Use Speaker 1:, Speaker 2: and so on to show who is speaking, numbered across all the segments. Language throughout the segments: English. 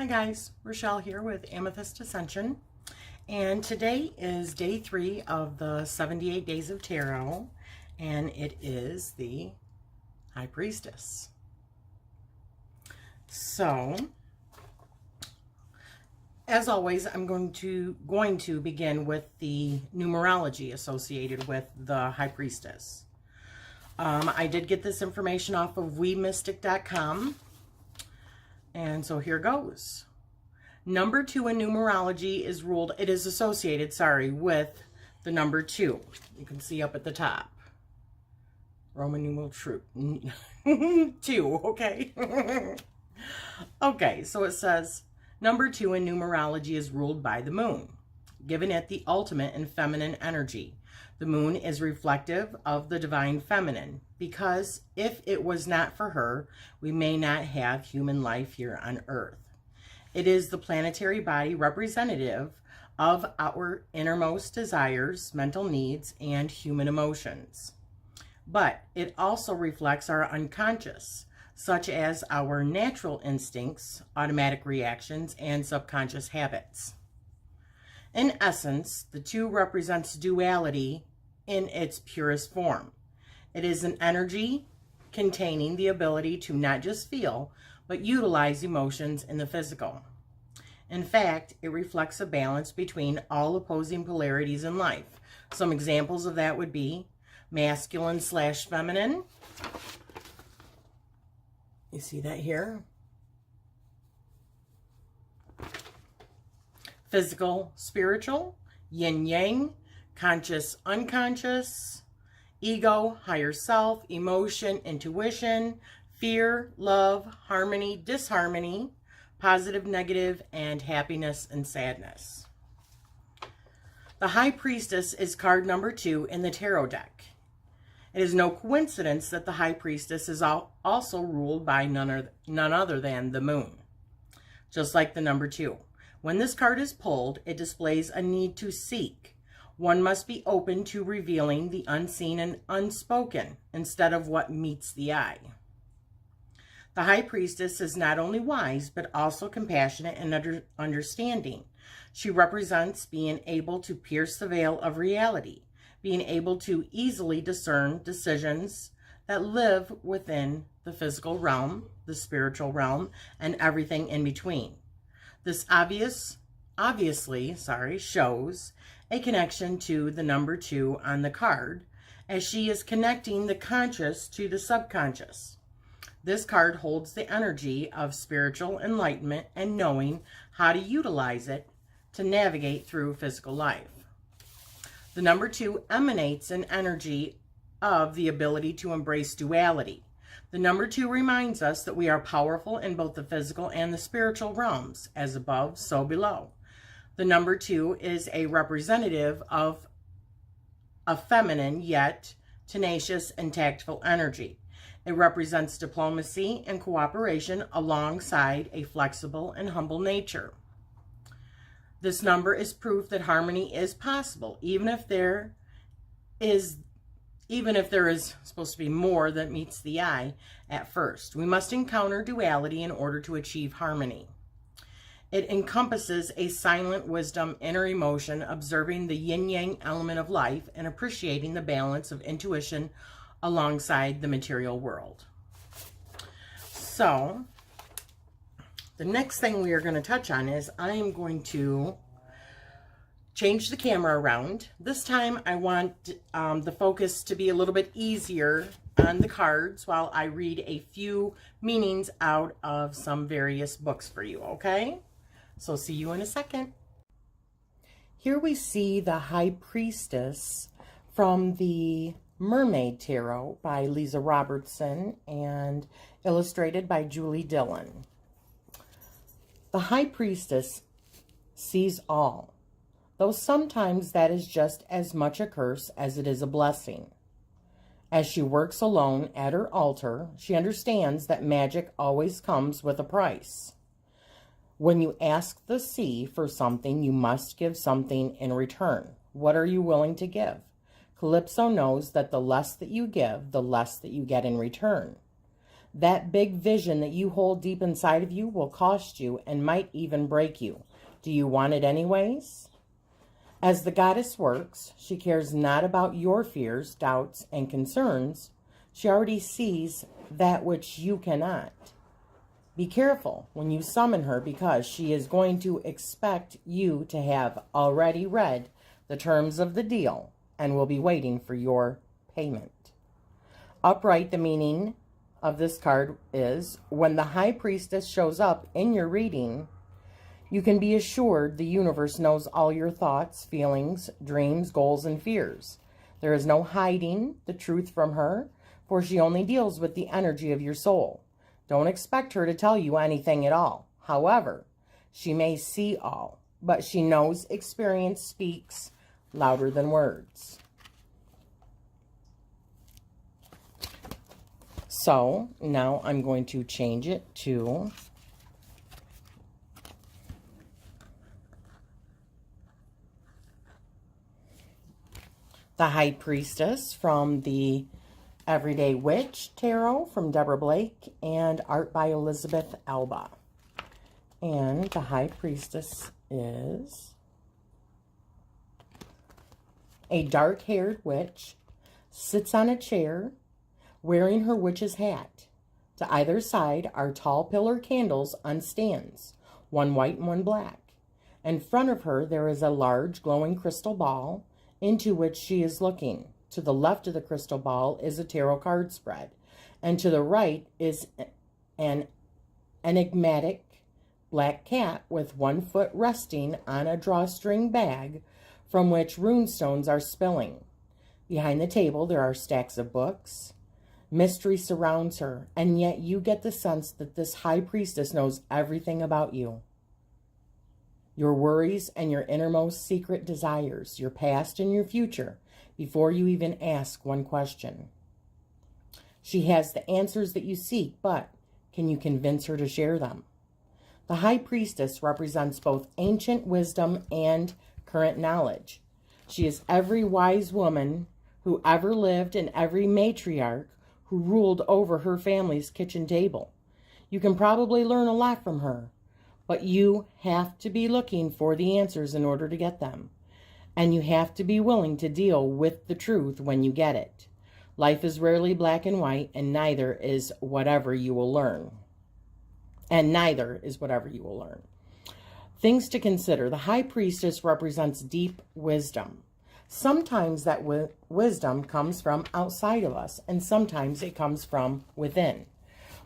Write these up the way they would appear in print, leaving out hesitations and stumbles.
Speaker 1: Hi guys, Rachele here with Amethyst Ascension, and today is day 3 of the 78 days of tarot, and it is the High Priestess. So, as always, I'm going to begin with the numerology associated with the High Priestess. I did get this information off of wemystic.com. And so here goes. Number 2 in numerology is ruled, it is associated, with the number 2. You can see up at the top. Roman numeral true. 2, okay? Okay, so it says, number 2 in numerology is ruled by the moon, giving it the ultimate in feminine energy. The moon is reflective of the divine feminine, because if it was not for her, we may not have human life here on Earth. It is the planetary body representative of our innermost desires, mental needs, and human emotions. But it also reflects our unconscious, such as our natural instincts, automatic reactions, and subconscious habits. In essence, the 2 represents duality in its purest form. It is an energy containing the ability to not just feel, but utilize emotions in the physical. In fact, it reflects a balance between all opposing polarities in life. Some examples of that would be masculine/feminine. You see that here? Physical, spiritual, yin-yang, conscious, unconscious, ego, higher self, emotion, intuition, fear, love, harmony, disharmony, positive, negative, and happiness and sadness. The High Priestess is card number 2 in the tarot deck. It is no coincidence that the High Priestess is also ruled by none other than the moon, just like the number 2. When this card is pulled, it displays a need to seek. One must be open to revealing the unseen and unspoken instead of what meets the eye. The High Priestess is not only wise, but also compassionate and understanding. She represents being able to pierce the veil of reality, being able to easily discern decisions that live within the physical realm, the spiritual realm, and everything in between. This obviously shows a connection to the number 2 on the card, as she is connecting the conscious to the subconscious. This card holds the energy of spiritual enlightenment and knowing how to utilize it to navigate through physical life. The number 2 emanates an energy of the ability to embrace duality. The number 2 reminds us that we are powerful in both the physical and the spiritual realms, as above, so below. The number 2 is a representative of a feminine yet tenacious and tactful energy. It represents diplomacy and cooperation alongside a flexible and humble nature. This number is proof that harmony is possible, even if there is supposed to be more that meets the eye at first. We must encounter duality in order to achieve harmony. It encompasses a silent wisdom, inner emotion, observing the yin-yang element of life and appreciating the balance of intuition alongside the material world. So, the next thing we are going to touch on is I am going to change the camera around. This time I want the focus to be a little bit easier on the cards while I read a few meanings out of some various books for you, okay? So see you in a second. Here we see the High Priestess from the Mermaid Tarot by Lisa Robertson and illustrated by Julie Dillon. The High Priestess sees all, though sometimes that is just as much a curse as it is a blessing. As she works alone at her altar, she understands that magic always comes with a price. When you ask the sea for something, you must give something in return. What are you willing to give? Calypso knows that the less that you give, the less that you get in return. That big vision that you hold deep inside of you will cost you and might even break you. Do you want it anyways? As the goddess works, she cares not about your fears, doubts, and concerns. She already sees that which you cannot. Be careful when you summon her, because she is going to expect you to have already read the terms of the deal and will be waiting for your payment. Upright, the meaning of this card is, when the High Priestess shows up in your reading, you can be assured the universe knows all your thoughts, feelings, dreams, goals, and fears. There is no hiding the truth from her, for she only deals with the energy of your soul. Don't expect her to tell you anything at all. However, she may see all, but she knows experience speaks louder than words. So now I'm going to change it to the High Priestess from the Everyday Witch Tarot from Deborah Blake and art by Elizabeth Alba. And the High Priestess is a dark-haired witch, sits on a chair, wearing her witch's hat. To either side are tall pillar candles on stands, one white and one black. In front of her there is a large glowing crystal ball into which she is looking. To the left of the crystal ball is a tarot card spread, and to the right is an enigmatic black cat with one foot resting on a drawstring bag from which runestones are spilling. Behind the table there are stacks of books. Mystery surrounds her, and yet you get the sense that this High Priestess knows everything about you. Your worries and your innermost secret desires, your past and your future, before you even ask one question. She has the answers that you seek, but can you convince her to share them? The High Priestess represents both ancient wisdom and current knowledge. She is every wise woman who ever lived and every matriarch who ruled over her family's kitchen table. You can probably learn a lot from her, but you have to be looking for the answers in order to get them. And you have to be willing to deal with the truth when you get it. Life is rarely black and white, and neither is whatever you will learn. Things to consider. The High Priestess represents deep wisdom. Sometimes that wisdom comes from outside of us, and sometimes it comes from within.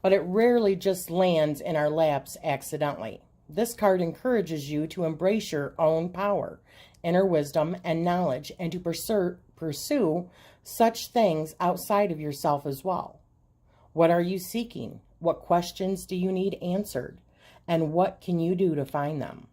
Speaker 1: But it rarely just lands in our laps accidentally. This card encourages you to embrace your own power, inner wisdom, and knowledge, and to pursue such things outside of yourself as well. What are you seeking? What questions do you need answered? And what can you do to find them?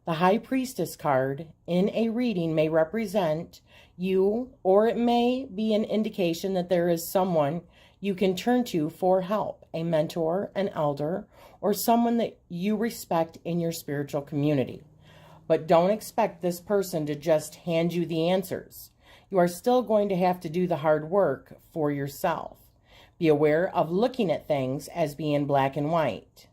Speaker 1: The High Priestess card in a reading may represent you, or it may be an indication that there is someone you can turn to for help, a mentor, an elder, or someone that you respect in your spiritual community. But don't expect this person to just hand you the answers. You are still going to have to do the hard work for yourself. Be aware of looking at things as being black and white,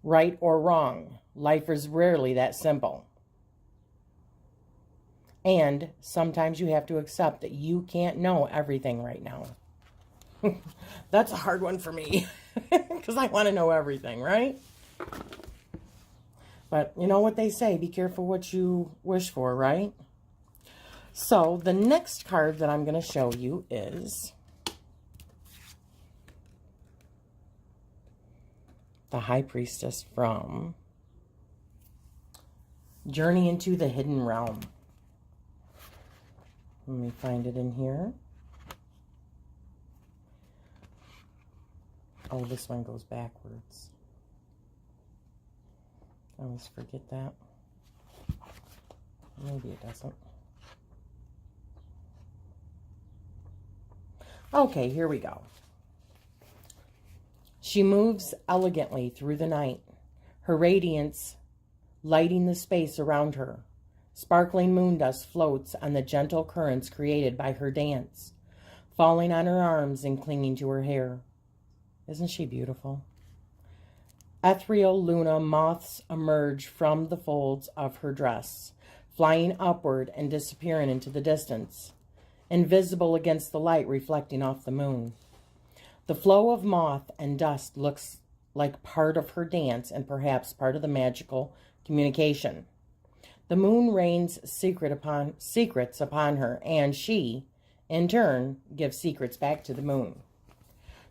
Speaker 1: right or wrong. Life is rarely that simple. And sometimes you have to accept that you can't know everything right now. That's a hard one for me because I want to know everything, right? But you know what they say, be careful what you wish for, right? So the next card that I'm going to show you is the High Priestess from Journey into the Hidden Realm. Let me find it in here. Oh, this one goes backwards. I always forget that. Maybe it doesn't. Okay, here we go. She moves elegantly through the night, her radiance lighting the space around her. Sparkling moon dust floats on the gentle currents created by her dance, falling on her arms and clinging to her hair. Isn't she beautiful? Ethereal Luna moths emerge from the folds of her dress, flying upward and disappearing into the distance, invisible against the light reflecting off the moon. The flow of moth and dust looks like part of her dance and perhaps part of the magical communication. The moon rains secrets upon her, and she, in turn, gives secrets back to the moon.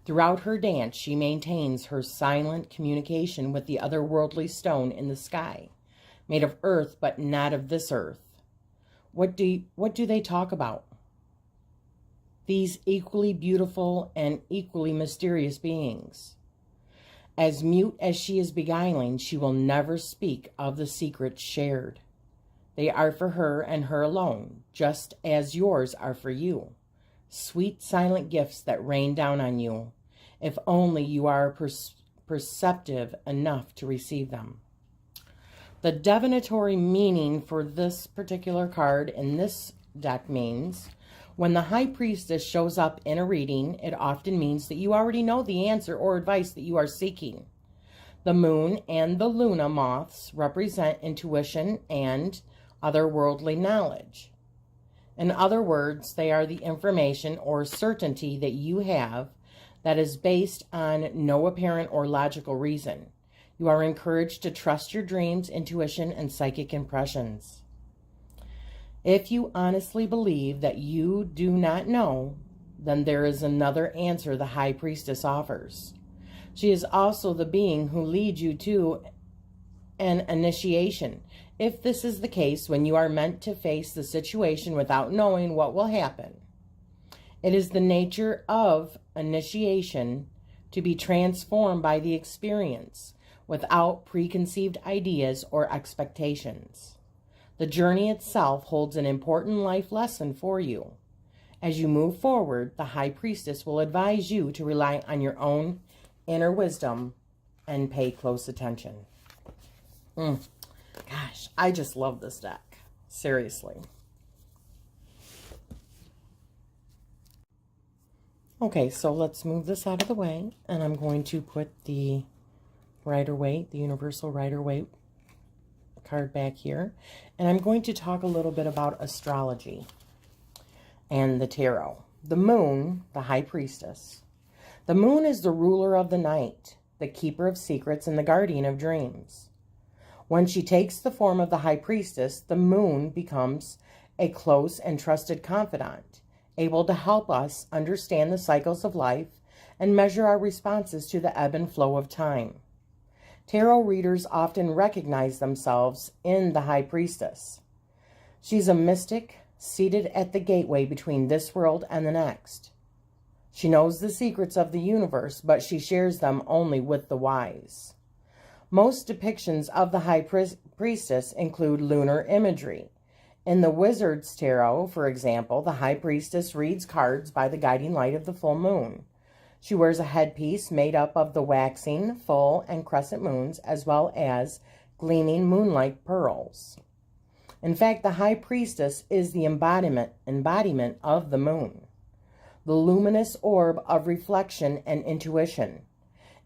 Speaker 1: Throughout her dance, she maintains her silent communication with the otherworldly stone in the sky, made of earth but not of this earth. What do they talk about? These equally beautiful and equally mysterious beings. As mute as she is beguiling, she will never speak of the secrets shared. They are for her and her alone, just as yours are for you. Sweet silent gifts that rain down on you, if only you are perceptive enough to receive them. The divinatory meaning for this particular card in this deck means, when the High Priestess shows up in a reading, it often means that you already know the answer or advice that you are seeking. The moon and the Luna moths represent intuition and otherworldly knowledge. In other words, they are the information or certainty that you have that is based on no apparent or logical reason. You are encouraged to trust your dreams, intuition, and psychic impressions. If you honestly believe that you do not know, then there is another answer the High Priestess offers. She is also the being who leads you to an initiation. If this is the case, when you are meant to face the situation without knowing what will happen, it is the nature of initiation to be transformed by the experience without preconceived ideas or expectations. The journey itself holds an important life lesson for you. As you move forward, the High Priestess will advise you to rely on your own inner wisdom and pay close attention. Gosh, I just love this deck. Seriously. Okay, so let's move this out of the way, and I'm going to put the Rider-Waite, the Universal Rider-Waite card back here, and I'm going to talk a little bit about astrology and the tarot. The moon, the High Priestess. The moon is the ruler of the night, the keeper of secrets, and the guardian of dreams. When she takes the form of the High Priestess, the moon becomes a close and trusted confidant, able to help us understand the cycles of life and measure our responses to the ebb and flow of time. Tarot readers often recognize themselves in the High Priestess. She's a mystic seated at the gateway between this world and the next. She knows the secrets of the universe, but she shares them only with the wise. Most depictions of the High Priestess include lunar imagery. In the Wizard's Tarot, for example, the High Priestess reads cards by the guiding light of the full moon. She wears a headpiece made up of the waxing, full, and crescent moons, as well as gleaming moonlight pearls. In fact, the High Priestess is the embodiment of the moon, the luminous orb of reflection and intuition.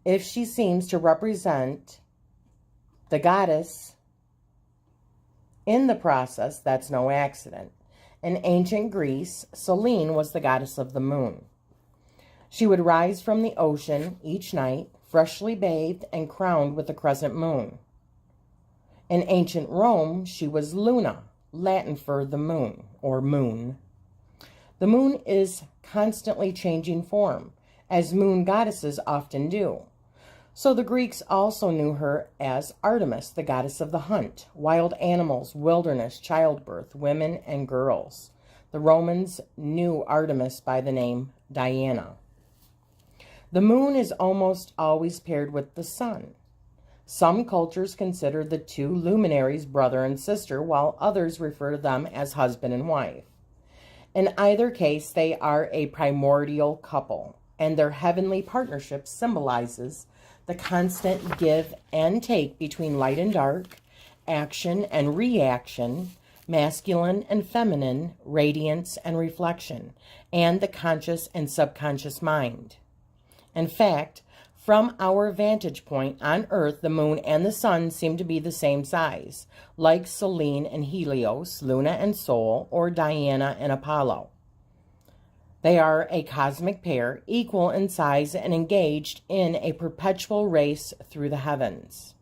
Speaker 1: If she seems to represent the goddess in the process, that's no accident. In ancient Greece, Selene was the goddess of the moon. She would rise from the ocean each night, freshly bathed and crowned with the crescent moon. In ancient Rome, she was Luna, Latin for the moon, or moon. The moon is constantly changing form, as moon goddesses often do. So the Greeks also knew her as Artemis, the goddess of the hunt, wild animals, wilderness, childbirth, women, and girls. The Romans knew Artemis by the name Diana. The moon is almost always paired with the sun. Some cultures consider the two luminaries brother and sister, while others refer to them as husband and wife. In either case, they are a primordial couple, and their heavenly partnership symbolizes the constant give and take between light and dark, action and reaction, masculine and feminine, radiance and reflection, and the conscious and subconscious mind. In fact, From our vantage point on Earth, the moon and the sun seem to be the same size, like Selene and Helios, Luna and Sol, or Diana and Apollo. They are a cosmic pair, equal in size and engaged in a perpetual race through the heavens.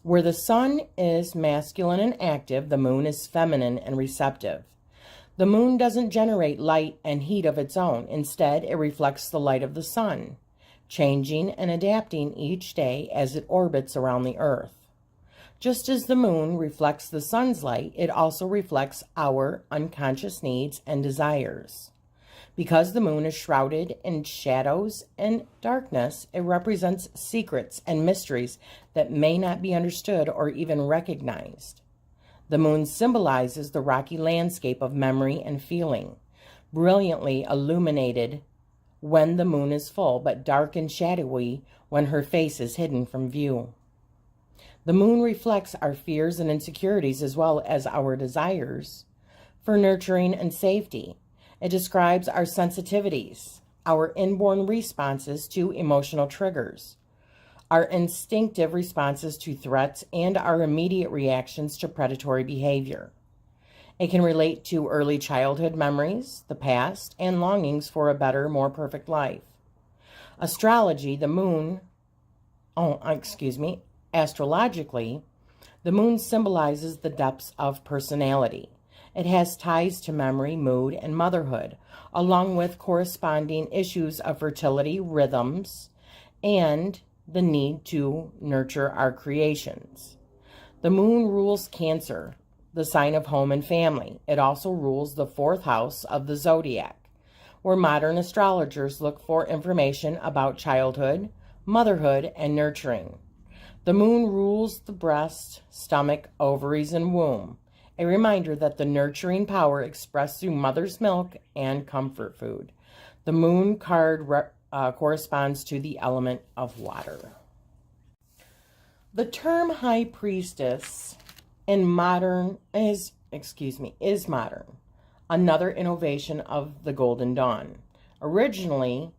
Speaker 1: Where the sun is masculine and active, the moon is feminine and receptive. The moon doesn't generate light and heat of its own. Instead, it reflects the light of the sun, changing and adapting each day as it orbits around the Earth. Just as the moon reflects the sun's light, it also reflects our unconscious needs and desires. Because the moon is shrouded in shadows and darkness, it represents secrets and mysteries that may not be understood or even recognized. The moon symbolizes the rocky landscape of memory and feeling, brilliantly illuminated when the moon is full, but dark and shadowy when her face is hidden from view. The moon reflects our fears and insecurities as well as our desires for nurturing and safety. It describes our sensitivities, our inborn responses to emotional triggers, our instinctive responses to threats, and our immediate reactions to predatory behavior. It can relate to early childhood memories, the past, and longings for a better, more perfect life. Astrologically, the moon symbolizes the depths of personality. It has ties to memory, mood, and motherhood, along with corresponding issues of fertility, rhythms, and the need to nurture our creations. The moon rules Cancer, the sign of home and family. It also rules the 4th house of the zodiac, where modern astrologers look for information about childhood, motherhood, and nurturing. The moon rules the breast, stomach, ovaries, and womb, a reminder that the nurturing power expressed through mother's milk and comfort food. The moon card corresponds to the element of water. The term High Priestess is modern, another innovation of the Golden Dawn. Originally,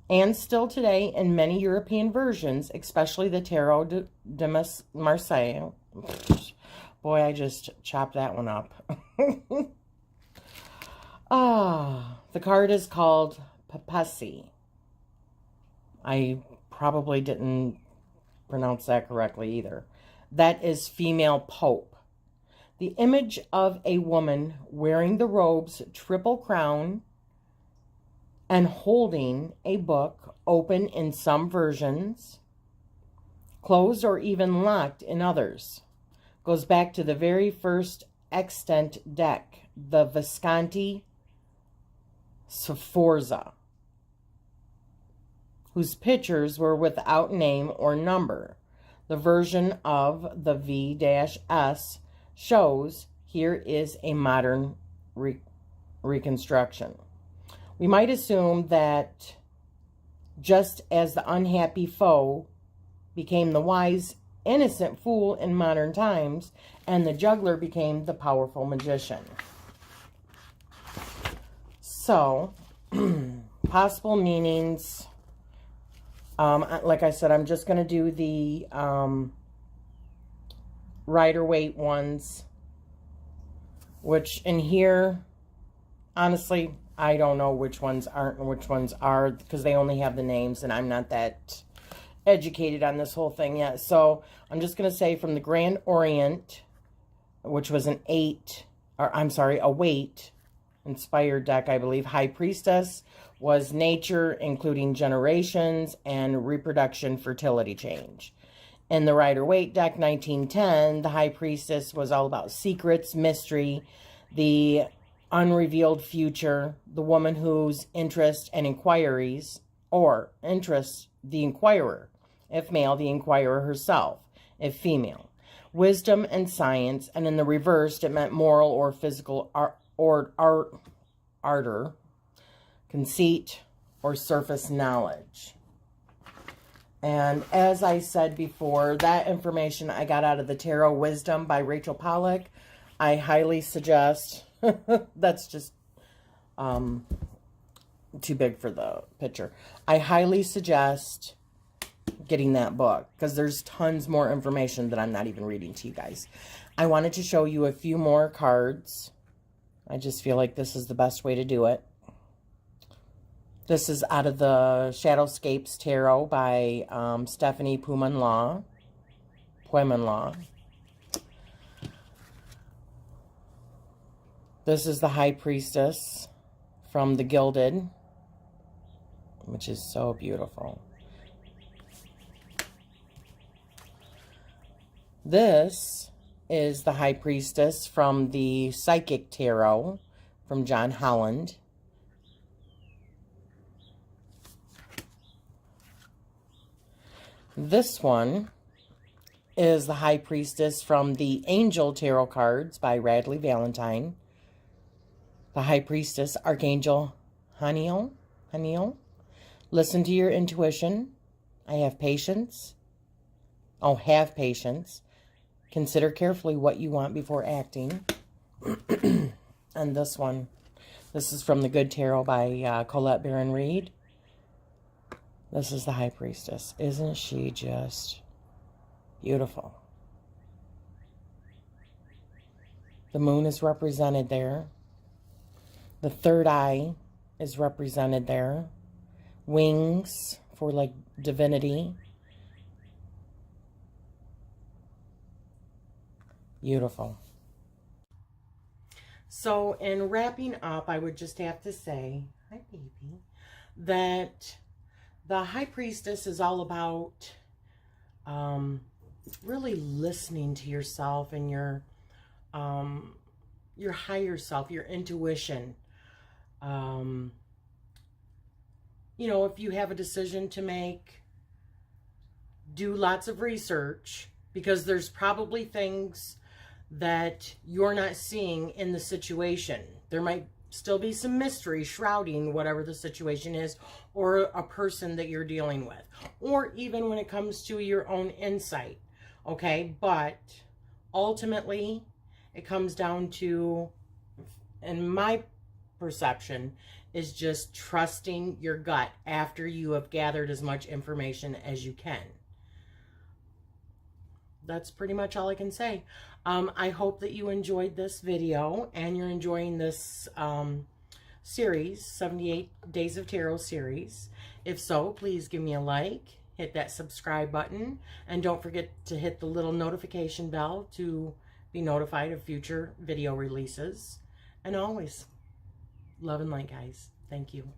Speaker 1: and still today in many European versions, especially the Tarot de Marseille. Boy, I just chopped that one up. The card is called Papessi. I probably didn't pronounce that correctly either. That is female pope. The image of a woman wearing the robe's triple crown and holding a book open in some versions, closed or even locked in others. Goes back to the very first extant deck, the Visconti Sforza, whose pictures were without name or number. The version of the V-S shows here is a modern reconstruction. We might assume that just as the unhappy foe became the wise, innocent fool in modern times, and the juggler became the powerful magician. So, possible meanings. Like I said, I'm just going to do the Rider-Waite ones, which in here, honestly, I don't know which ones aren't and which ones are, because they only have the names, and I'm not that educated on this whole thing yet. So I'm just going to say from the Grand Orient, which was a Waite inspired deck, I believe. High Priestess was nature, including generations and reproduction, fertility change. In the Rider-Waite deck, 1910, the High Priestess was all about secrets, mystery, the unrevealed future, the woman whose interest and inquiries, or interest, the inquirer, if male, the inquirer herself, if female, wisdom and science, and in the reversed, it meant moral or physical ardor, conceit, or surface knowledge. And as I said before, that information I got out of the Tarot Wisdom by Rachele Pollock. I highly suggest, that's just too big for the picture. I highly suggest getting that book because there's tons more information that I'm not even reading to you guys. I wanted to show you a few more cards. I just feel like this is the best way to do it. This is out of the Shadowscapes Tarot by Stephanie Poimanlaw. This is the High Priestess from the Gilded, which is so beautiful. This is the High Priestess from the Psychic Tarot from John Holland. This one is the High Priestess from the Angel Tarot cards by Radley Valentine. The High Priestess, Archangel Haniel. Listen to your intuition. I have patience. Oh, have patience. Consider carefully what you want before acting. And this one, this is from the Good Tarot by Colette Baron Reed. This is the High Priestess. Isn't she just beautiful? The moon is represented there. The third eye is represented there. Wings for like divinity. Beautiful. So in wrapping up, I would just have to say, hi baby, that the High Priestess is all about really listening to yourself and your higher self, your intuition. You know, if you have a decision to make, do lots of research, because there's probably things that you're not seeing in the situation. There might still be some mystery shrouding whatever the situation is, or a person that you're dealing with, or even when it comes to your own insight. Okay, but ultimately it comes down to, in my perception, is just trusting your gut after you have gathered as much information as you can. That's pretty much all I can say. I hope that you enjoyed this video and you're enjoying this series, 78 Days of Tarot series. If so, please give me a like, hit that subscribe button, and don't forget to hit the little notification bell to be notified of future video releases. And always, love and light, guys. Thank you.